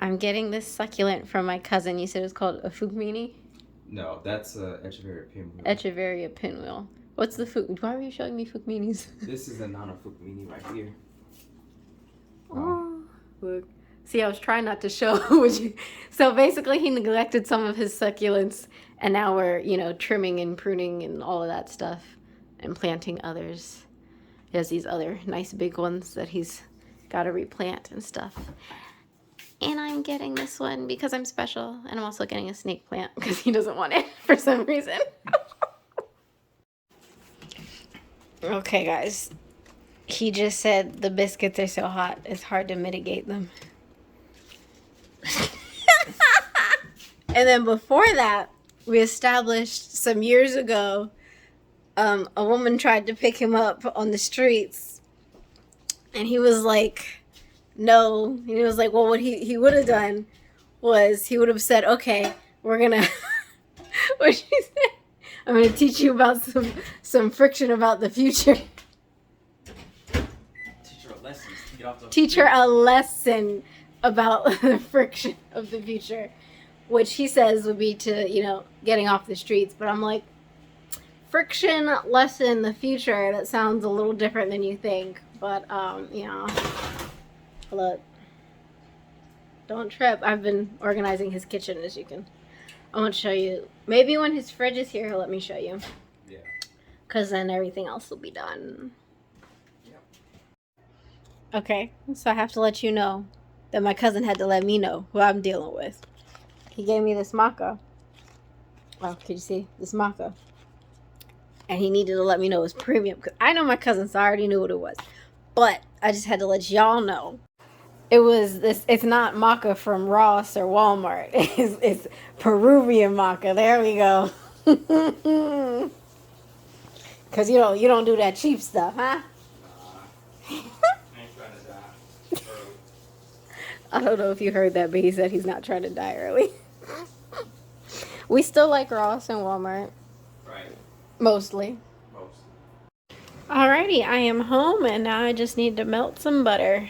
I'm getting this succulent from my cousin. You said it was called a fukmini? No, that's a Echeverria pinwheel. Echeverria pinwheel. What's the fuk? Why were you showing me fukminis? This is a Nana fukmini right here. Oh, look. See, I was trying not to show what you. So basically, he neglected some of his succulents, and now we're, you know, trimming and pruning and all of that stuff, and planting others. He has these other nice big ones that he's got to replant and stuff. And I'm getting this one because I'm special, and I'm also getting a snake plant because he doesn't want it for some reason. Okay, guys. He just said the biscuits are so hot, it's hard to mitigate them. And then before that, we established some years ago, a woman tried to pick him up on the streets. And he was like, no. And he was like, well, what he would have done was he would have said, okay, we're going to, what she said, I'm going to teach you about some friction about the future. Teach her a lesson about the friction of the future, which he says would be to, you know, getting off the streets. But I'm like, friction lesson the future, that sounds a little different than you think. But, you know, look, don't trip. I've been organizing his kitchen, as you can. I want to show you. Maybe when his fridge is here, he'll let me show you. Yeah. Because then everything else will be done. Okay, so I have to let you know that my cousin had to let me know who I'm dealing with. He gave me this maca. Oh, can you see? This maca. And he needed to let me know it was premium. Because I know my cousin, so I already knew what it was. But I just had to let y'all know. It was this. It's not maca from Ross or Walmart. It's Peruvian maca. There we go. Because you don't do that cheap stuff, huh? I don't know if you heard that, but he said he's not trying to die early. We still like Ross and Walmart. Right. Mostly. Alrighty, I am home and now I just need to melt some butter.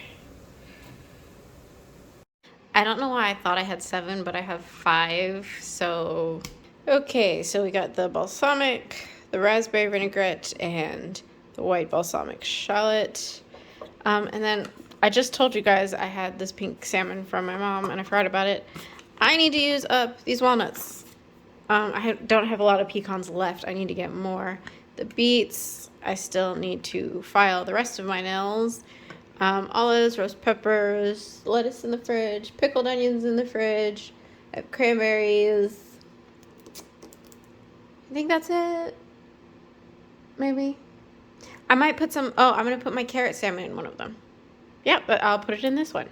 I don't know why I thought I had 7, but I have 5, so... Okay, so we got the balsamic, the raspberry vinaigrette, and the white balsamic shallot. And then I just told you guys I had this pink salmon from my mom, and I forgot about it. I need to use up these walnuts. Don't have a lot of pecans left. I need to get more. The beets, I still need to file the rest of my nails. Olives, roast peppers, lettuce in the fridge, pickled onions in the fridge, I have cranberries. I think that's it. Maybe. I might put some, I'm going to put my carrot salmon in one of them. Yep, but I'll put it in this one.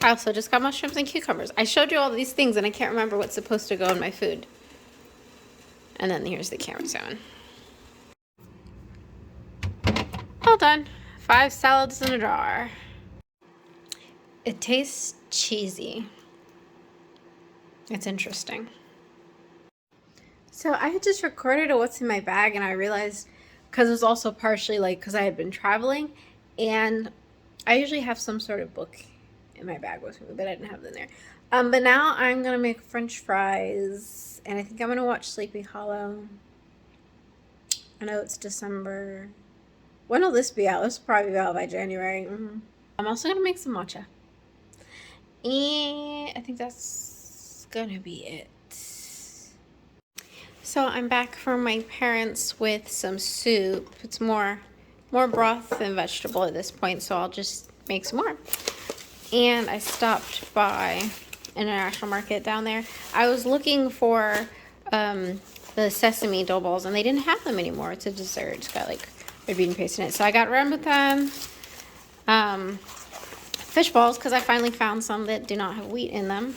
I also just got mushrooms and cucumbers. I showed you all these things and I can't remember what's supposed to go in my food. And then here's the carrot salmon. All done. 5 salads in a jar. It tastes cheesy. It's interesting. So I had just recorded a what's in my bag and I realized, because it was also partially like because I had been traveling and I usually have some sort of book in my bag with me, but I didn't have them there. But now I'm going to make French fries and I think I'm going to watch Sleepy Hollow. I know it's December. When will this be out? This will probably be out by January. I'm also going to make some matcha. And I think that's going to be it. So I'm back from my parents with some soup. It's more broth than vegetable at this point, so I'll just make some more. And I stopped by International Market down there. I was looking for the sesame dough balls, and they didn't have them anymore. It's a dessert. It's got like red bean paste in it. So I got rambutan, fish balls, because I finally found some that do not have wheat in them,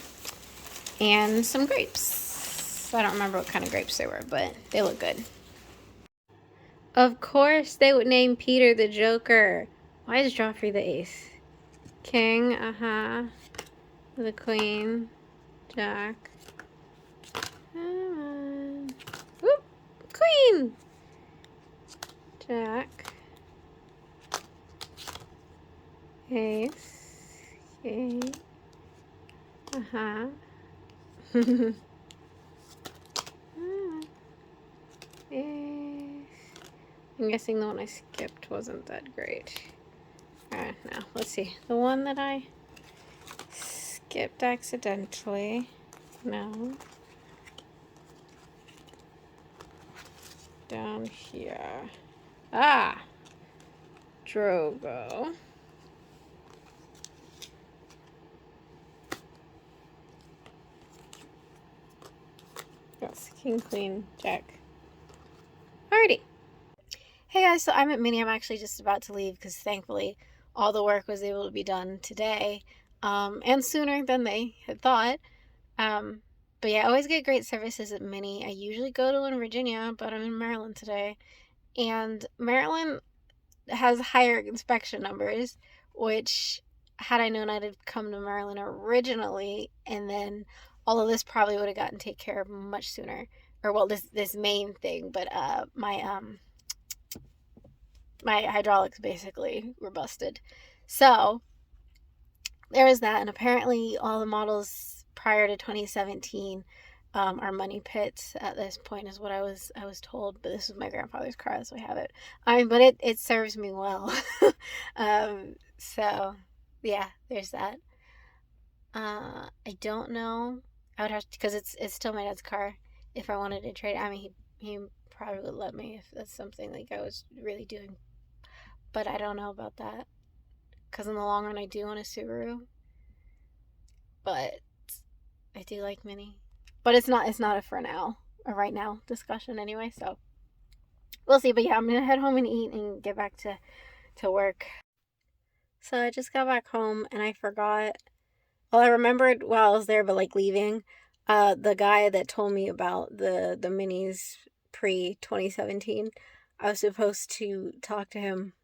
and some grapes. I don't remember what kind of grapes they were, but they look good. Of course they would name Peter the Joker. Why is Joffrey the ace? King, the queen, Jack. Whoop, queen. Jack. Ace. King. Uh-huh. I'm guessing the one I skipped wasn't that great. Alright, now, let's see. The one that I skipped accidentally. No. Down here. Ah! Drogo. Yes, King, Queen, Jack. Alrighty. Hey guys, so I'm at Mini. I'm actually just about to leave because thankfully all the work was able to be done today, and sooner than they had thought. But yeah, I always get great services at Mini. I usually go to in Virginia, but I'm in Maryland today. And Maryland has higher inspection numbers, which had I known I'd have come to Maryland originally, and then all of this probably would have gotten taken care of much sooner. Or well, this main thing, but my hydraulics basically were busted. So there was that, and apparently all the models prior to 2017 are money pits at this point, is what I was told. But this is my grandfather's car, so I have it. But it serves me well. So yeah, there's that. I don't know. I would have to, because it's still my dad's car. If I wanted to trade, I mean, he probably would let me if that's something like I was really doing. But I don't know about that, because in the long run I do want a Subaru. But I do like Mini. But it's not a for now or right now discussion anyway, so we'll see. But yeah, I'm gonna head home and eat and get back to work. So I just got back home and I forgot. Well, I remembered while I was there, but like leaving, the guy that told me about the Minis pre 2017, I was supposed to talk to him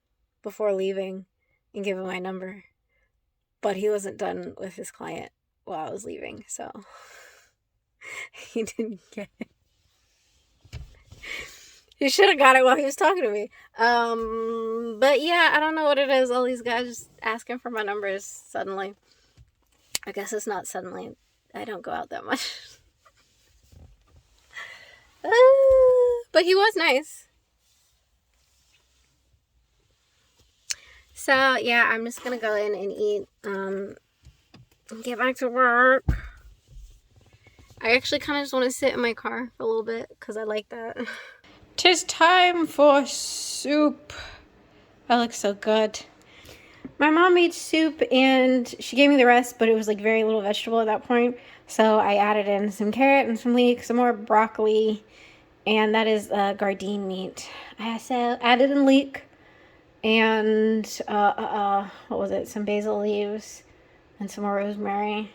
before leaving and give him my number, but he wasn't done with his client while I was leaving, so he didn't get it. He should have got it while he was talking to me. But yeah, I don't know what it is. All these guys just asking for my numbers suddenly. I guess it's not suddenly. I don't go out that much. But he was nice. So yeah, I'm just gonna go in and eat. And get back to work. I actually kind of just want to sit in my car for a little bit because I like that. 'Tis time for soup. That looks so good. My mom made soup and she gave me the rest, but it was like very little vegetable at that point. So I added in some carrot and some leek, some more broccoli, and that is Gardein meat. I also added in leek and what was it? Some basil leaves and some more rosemary.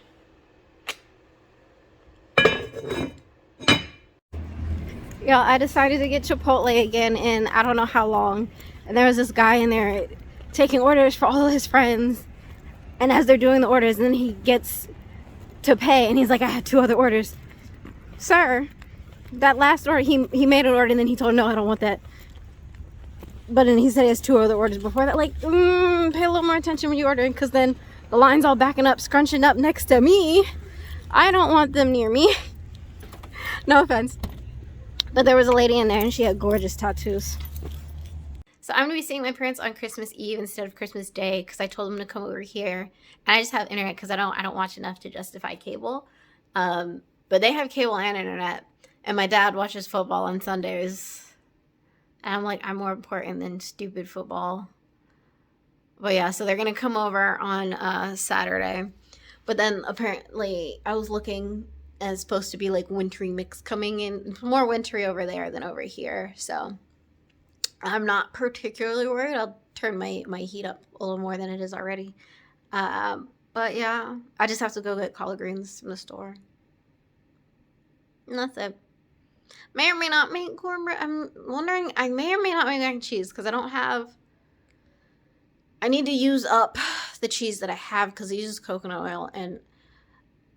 Yeah, I decided to get Chipotle again in I don't know how long. And there was this guy in there taking orders for all of his friends. And as they're doing the orders, and then he gets to pay, and he's like, I had 2 other orders. Sir, that last order, he made an order, and then he told, no, I don't want that. But then he said he has 2 other orders before that. Like, pay a little more attention when you order, because then the line's all backing up, scrunching up next to me. I don't want them near me. No offense. But there was a lady in there and she had gorgeous tattoos. So I'm going to be seeing my parents on Christmas Eve instead of Christmas Day because I told them to come over here. And I just have internet because I don't watch enough to justify cable. But they have cable and internet. And my dad watches football on Sundays. And I'm like, I'm more important than stupid football. But yeah, so they're going to come over on Saturday. But then apparently I was looking... and it's supposed to be like wintry mix coming in, more wintry over there than over here. So I'm not particularly worried. I'll turn my heat up a little more than it is already. But yeah, I just have to go get collard greens from the store. And that's it. May or may not make cornbread. I'm wondering, I may or may not make mac and cheese because I need to use up the cheese that I have because it uses coconut oil, and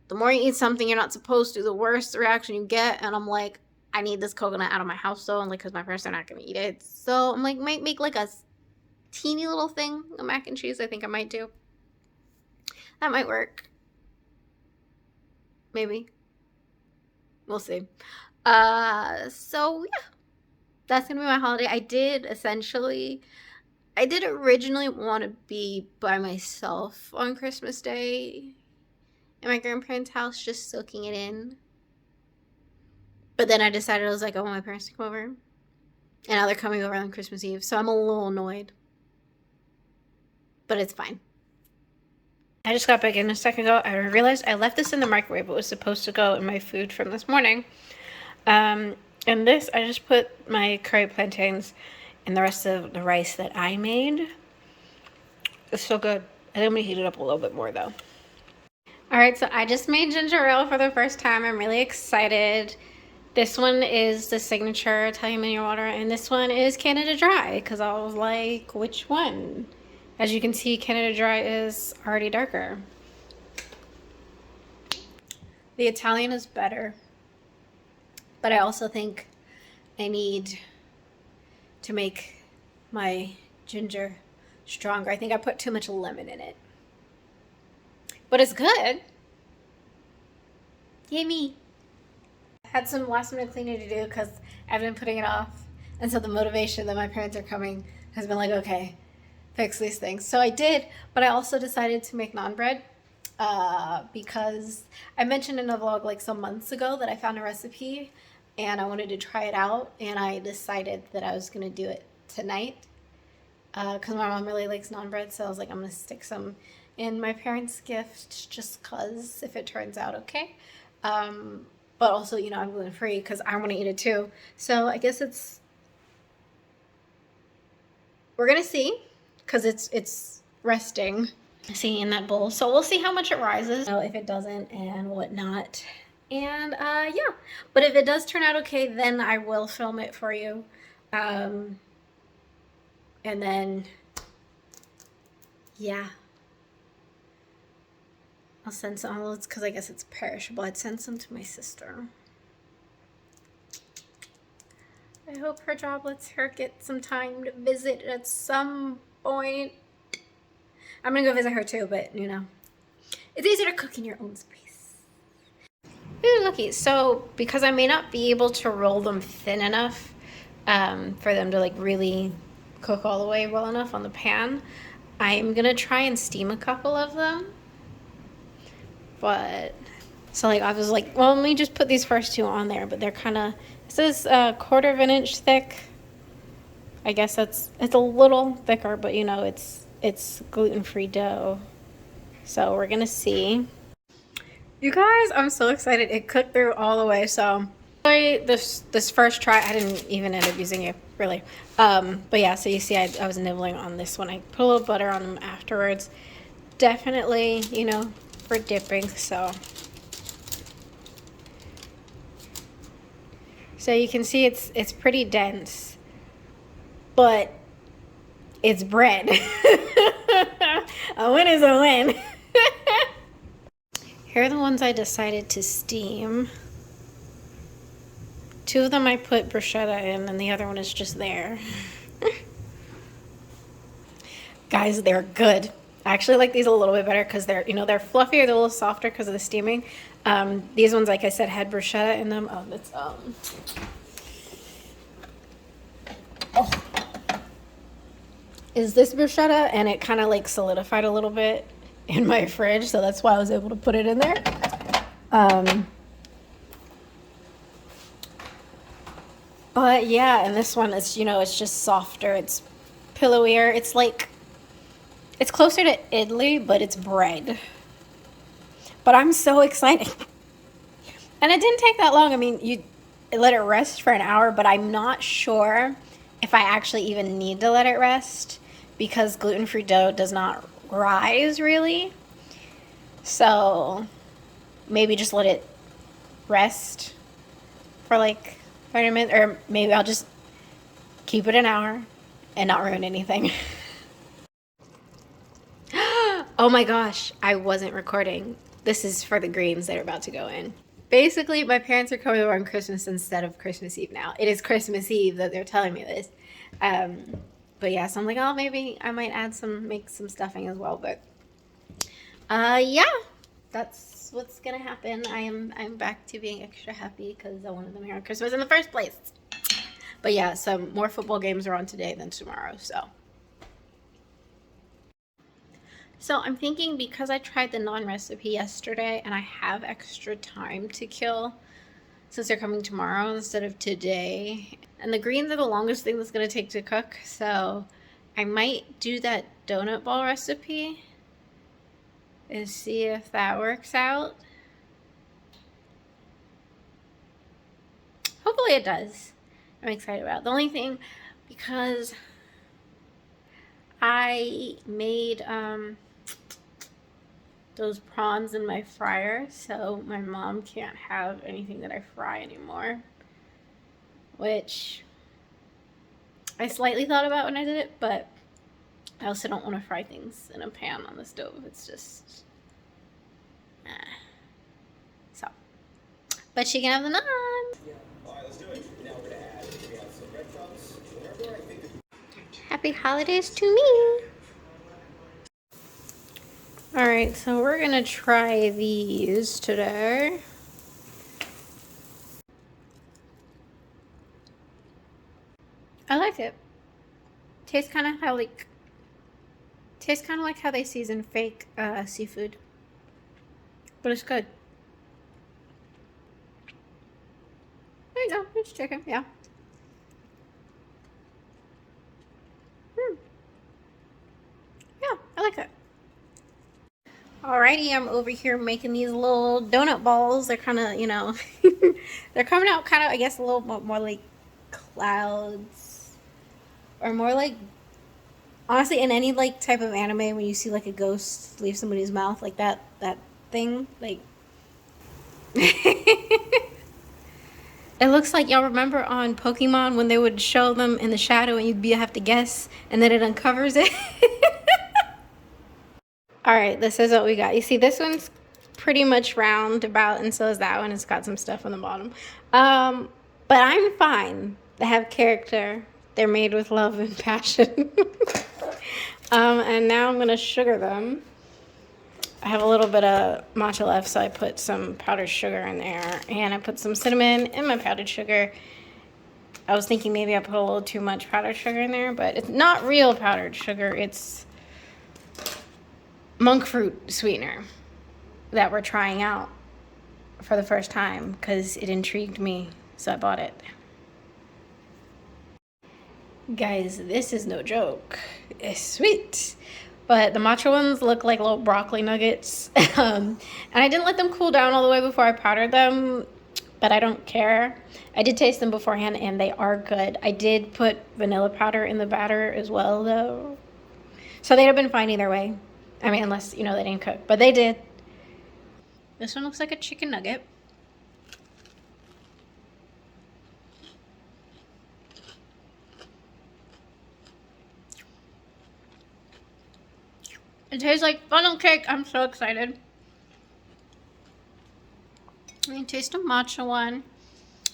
the more you eat something you're not supposed to, the worse the reaction you get. And I'm like, I need this coconut out of my house though, and like, because my parents are not going to eat it. So I'm like, might make like a teeny little thing of mac and cheese. I think I might do. That might work. maybe. We'll see. So yeah, that's gonna be my holiday. I did originally want to be by myself on Christmas Day in my grandparents' house, just soaking it in. But then I decided, I was like, I want my parents to come over. And now they're coming over on Christmas Eve, so I'm a little annoyed. But it's fine. I just got back in a second ago. I realized I left this in the microwave. It was supposed to go in my food from this morning. And this, I just put my curry plantains and the rest of the rice that I made. It's so good. I think I'm gonna heat it up a little bit more though. All right, so I just made ginger ale for the first time. I'm really excited. This one is the signature Italian mineral water, and this one is Canada Dry, because I was like, which one? As you can see, Canada Dry is already darker. The Italian is better, but I also think I need to make my ginger stronger. I think I put too much lemon in it. But it's good. Yummy. Had some last minute cleaning to do because I've been putting it off. And so the motivation that my parents are coming has been like, okay, fix these things. So I did, but I also decided to make naan bread because I mentioned in a vlog like some months ago that I found a recipe and I wanted to try it out, and I decided that I was going to do it tonight because my mom really likes naan bread, so I was like, I'm going to stick some in my parents' gift just because if it turns out okay. But also, you know, I'm gluten-free because I want to eat it too. So I guess we're going to see because it's resting. See in that bowl. So we'll see how much it rises. So if it doesn't and whatnot. And yeah, but if it does turn out okay, then I will film it for you. And then, yeah. I'll send some olives because I guess it's perishable. I'd send some to my sister. I hope her job lets her get some time to visit at some point. I'm gonna go visit her too, but you know, it's easier to cook in your own space. Ooh, looky. So because I may not be able to roll them thin enough for them to like really cook all the way well enough on the pan, I'm gonna try and steam a couple of them. But so like I was like, well, let me just put these first two on there, but they're kind of, this is a 1/4 of an inch thick. I guess it's a little thicker, but you know, it's gluten-free dough. So we're gonna see. You guys, I'm so excited. It cooked through all the way. So this first try, I didn't even end up using it really. But yeah, so you see I was nibbling on this one. I put a little butter on them afterwards. Definitely, you know, for dipping. So you can see it's pretty dense, but it's bread. A win is a win. Here are the ones I decided to steam. 2 of them I put bruschetta in, and the other one is just there. Guys, they're good. I actually like these a little bit better because they're, you know, they're fluffier, they're a little softer because of the steaming. These ones, like I said, had bruschetta in them. Oh, that's is this bruschetta, and it kind of like solidified a little bit in my fridge, so that's why I was able to put it in there. But yeah, and this one is, you know, it's just softer, it's pillowier, it's like, it's closer to idli, but it's bread. But I'm so excited. And it didn't take that long. I mean, you let it rest for an hour, but I'm not sure if I actually even need to let it rest because gluten-free dough does not rise really. So maybe just let it rest for like 30 minutes, or maybe I'll just keep it an hour and not ruin anything. Oh my gosh, I wasn't recording. This is for the greens that are about to go in. Basically, my parents are coming over on Christmas instead of Christmas Eve now. It is Christmas Eve that they're telling me this. But yeah, so I'm like, oh, maybe I might make some stuffing as well. But yeah, that's is what's gonna happen. I'm back to being extra happy because I wanted them here on Christmas in the first place. But yeah, some more football games are on today than tomorrow, so. So I'm thinking because I tried the naan recipe yesterday and I have extra time to kill since they're coming tomorrow instead of today. And the greens are the longest thing that's gonna take to cook, so I might do that donut ball recipe and see if that works out. Hopefully it does. I'm excited about it. The only thing, because I made those prawns in my fryer, so my mom can't have anything that I fry anymore, which I slightly thought about when I did it, but I also don't want to fry things in a pan on the stove. It's just so, but she can have the naan. Alright, let's do it. Now we're gonna add, we have some breadcrumbs. Remember, I think Happy holidays to me. Alright, so we're gonna try these today. I like it. Tastes kind of like how they season fake seafood, but it's good. There you go, it's chicken, yeah. Yeah, I like it. Alrighty, I'm over here making these little donut balls. They're kind of, you know, they're coming out kind of, I guess, a little more like clouds. Or more like, honestly, in any like type of anime, when you see like a ghost leave somebody's mouth, like that thing, like. It looks like, y'all remember on Pokemon when they would show them in the shadow and you'd have to guess, and then it uncovers it. All right, this is what we got. You see, this one's pretty much round about, and so is that one. It's got some stuff on the bottom. But I'm fine. They have character. They're made with love and passion. And now I'm gonna sugar them. I have a little bit of matcha left, so I put some powdered sugar in there, and I put some cinnamon in my powdered sugar. I was thinking maybe I put a little too much powdered sugar in there, but it's not real powdered sugar. It's monk fruit sweetener that we're trying out for the first time because it intrigued me, so I bought it. Guys, this is no joke. It's sweet. But the matcha ones look like little broccoli nuggets. And I didn't let them cool down all the way before I powdered them, but I don't care. I did taste them beforehand and they are good. I did put vanilla powder in the batter as well though. So they'd have been fine either way. I mean, unless, you know, they didn't cook, but they did. This one looks like a chicken nugget. It tastes like funnel cake. I'm so excited. I mean, taste a matcha one,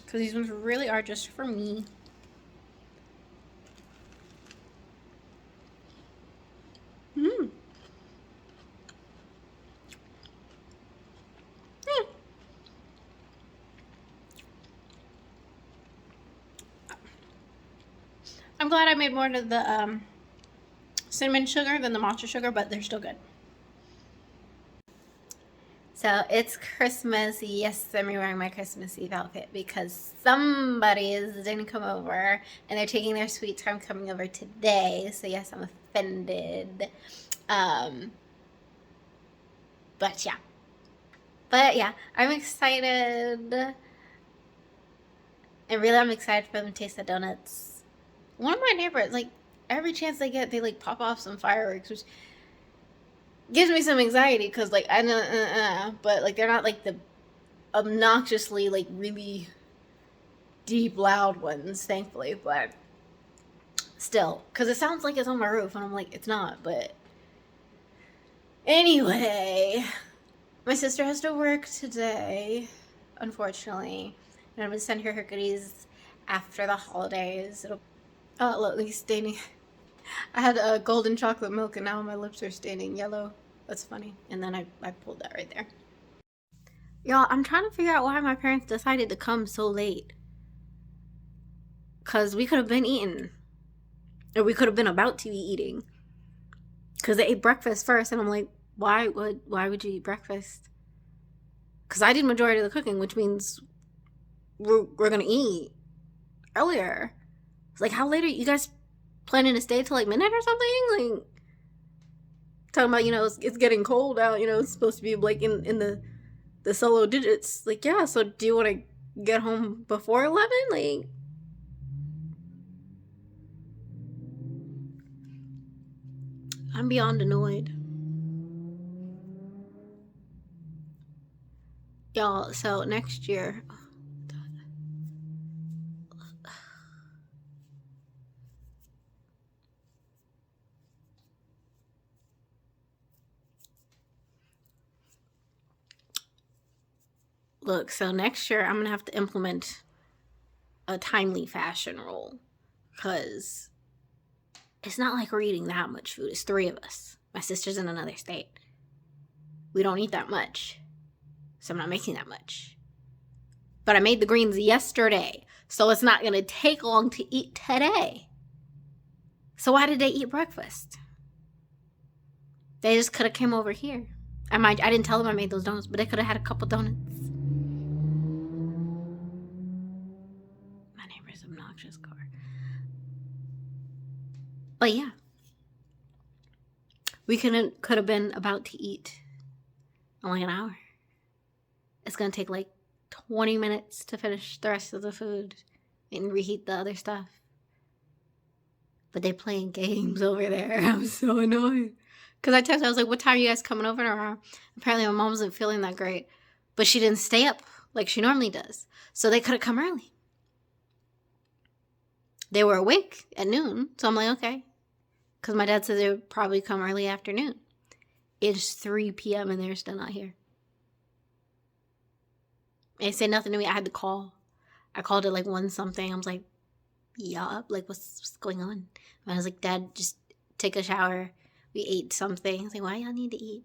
because these ones really are just for me. Mmm. I'm glad I made more to the cinnamon sugar than the matcha sugar, but they're still good. So it's Christmas. Yes, I'm wearing my Christmas Eve outfit because somebody didn't come over and they're taking their sweet time coming over today. So yes, I'm offended. But yeah, I'm excited. And really, I'm excited for them to taste the donuts. One of my neighbors, like, every chance they get, they, like, pop off some fireworks, which gives me some anxiety, because, like, I know, but, like, they're not, like, the obnoxiously, like, really deep, loud ones, thankfully, but still, because it sounds like it's on my roof, and I'm like, it's not, but anyway, my sister has to work today, unfortunately, and I'm going to send her goodies after the holidays. Oh, look, he's staining. I had golden chocolate milk and now my lips are staining yellow. That's funny. And then I pulled that right there. Y'all, I'm trying to figure out why my parents decided to come so late. Because we could have been eating. Or we could have been about to be eating. Because they ate breakfast first. And I'm like, why would you eat breakfast? Because I did majority of the cooking, which means we're going to eat earlier. It's like, how late are you guys planning to stay till like midnight or something? Like, talking about, you know, it's getting cold out. You know, it's supposed to be like in the solo digits. Like, yeah, so do you want to get home before 11? Like, I'm beyond annoyed. Y'all, so next year... Look, so next year I'm going to have to implement a timely fashion rule. Because it's not like we're eating that much food. It's 3 of us. My sister's in another state. We don't eat that much. So I'm not making that much. But I made the greens yesterday. So it's not going to take long to eat today. So why did they eat breakfast? They just could have came over here. I didn't tell them I made those donuts, but they could have had a couple donuts. My neighbor's obnoxious car. But yeah. We could have been about to eat in like an hour. It's going to take like 20 minutes to finish the rest of the food and reheat the other stuff. But they playing games over there. I'm so annoyed. Because I texted, I was like, what time are you guys coming over to her? Apparently my mom wasn't feeling that great. But she didn't stay up like she normally does. So they could have come early. They were awake at noon. So I'm like, okay. Because my dad said they would probably come early afternoon. It's 3 p.m. and they're still not here. They said nothing to me. I had to call. I called it like 1 something. I was like, yup, like what's going on? And I was like, Dad, just take a shower. We ate something. I was like, why y'all need to eat?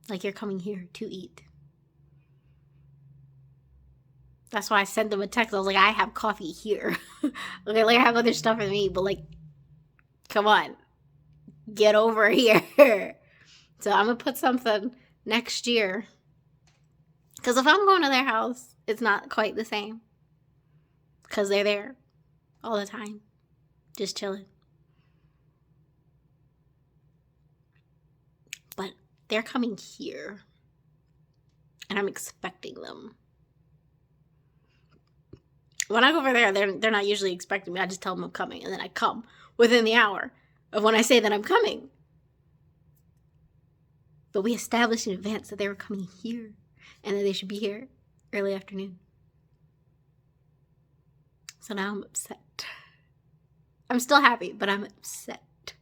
Like you're coming here to eat. That's why I sent them a text. I was like, I have coffee here. Okay, like I have other stuff for me, but like, come on. Get over here. So I'm going to put something next year. Because if I'm going to their house, it's not quite the same. Because they're there all the time. Just chilling. But they're coming here. And I'm expecting them. When I go over there, they're not usually expecting me. I just tell them I'm coming. And then I come within the hour of when I say that I'm coming. But we established in advance that they were coming here. And that they should be here early afternoon. So now I'm upset. I'm still happy, but I'm upset.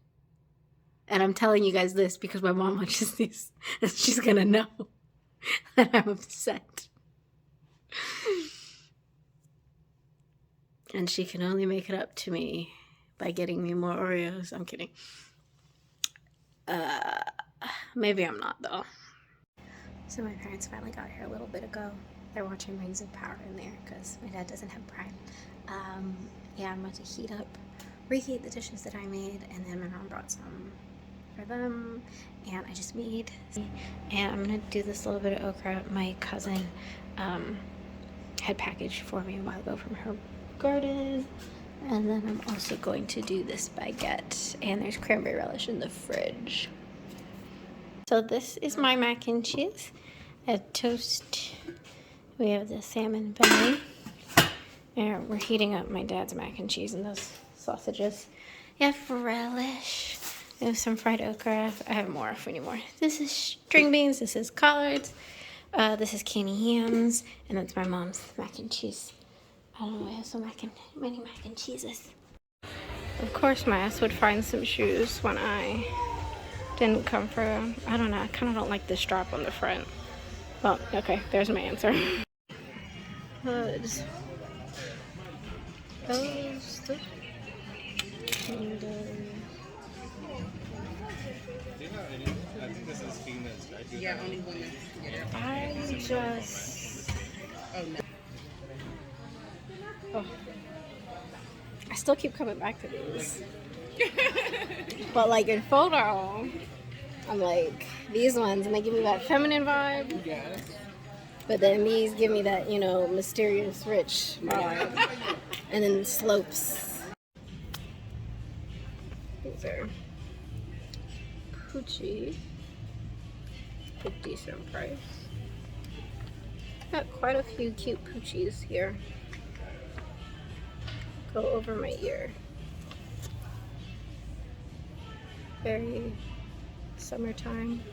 And I'm telling you guys this because my mom watches these. And she's going to know that I'm upset. And she can only make it up to me by getting me more Oreos. I'm kidding. Maybe I'm not, though. So my parents finally got here a little bit ago. They're watching Rings of Power in there because my dad doesn't have Prime. Yeah, I'm about to reheat the dishes that I made, and then my mom brought some for them, and I just made. And I'm gonna do this little bit of okra. My cousin had packaged for me a while ago from her garden. And then I'm also going to do this baguette, and there's cranberry relish in the fridge. So this is my mac and cheese. A toast. We have the salmon belly. And we're heating up my dad's mac and cheese and those sausages. You have relish. We have some fried okra. I have more if we need more. This is string beans. This is collards. This is candy yams. And that's my mom's mac and cheese. I don't know, I have so many mac and cheeses. Of course my ass would find some shoes when I didn't come for them. I don't know, I kind of don't like this strap on the front. Well, okay, there's my answer. Hoods. Those. And, Do you have any? I think this is females, right? Yeah, only women. Yeah. I just... Oh no. Oh. I still keep coming back to these. But like in photo, I'm like, these ones, and they give me that feminine vibe. Yes. But then these give me that, you know, mysterious rich vibe. And then slopes. These are Pucci. A decent price. Got quite a few cute Puccis here. Go over my ear. Very summertime.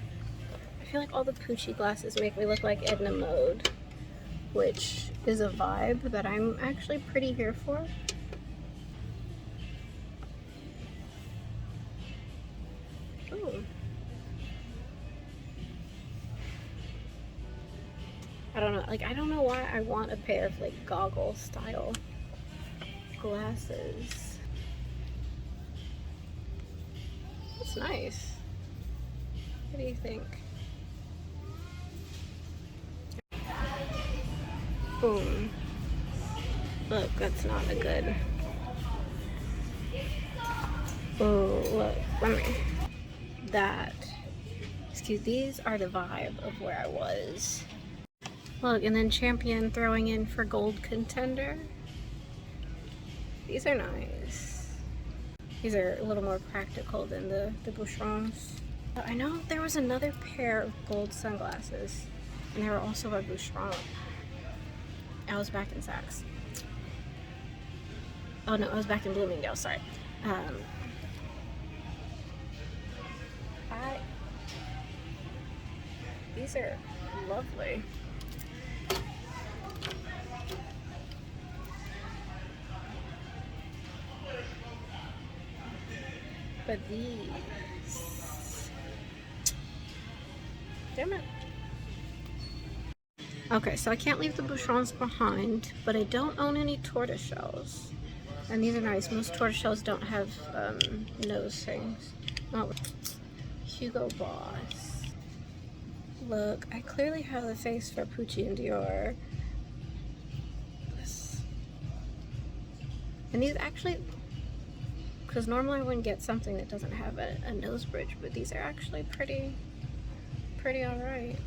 I feel like all the Pucci glasses make me look like Edna Mode, which is a vibe that I'm actually pretty here for. Ooh. I don't know, like I don't know why I want a pair of like goggle style glasses. That's nice. What do you think? Boom. Look, that's not a good. Oh, look, let me. That. Excuse, these are the vibe of where I was. Look, and then Champion throwing in for gold contender. These are nice. These are a little more practical than the Boucherons. I know there was another pair of gold sunglasses, and they were also a Boucheron. I was back in Saks. Oh no, I was back in Bloomingdale, sorry. These are lovely. But these... Damn it. Okay, so I can't leave the Boucherons behind, but I don't own any tortoiseshells. And these are nice. Most tortoiseshells don't have nose things. Oh, Hugo Boss. Look, I clearly have the face for Pucci and Dior. And these actually, because normally I wouldn't get something that doesn't have a nose bridge, but these are actually pretty alright.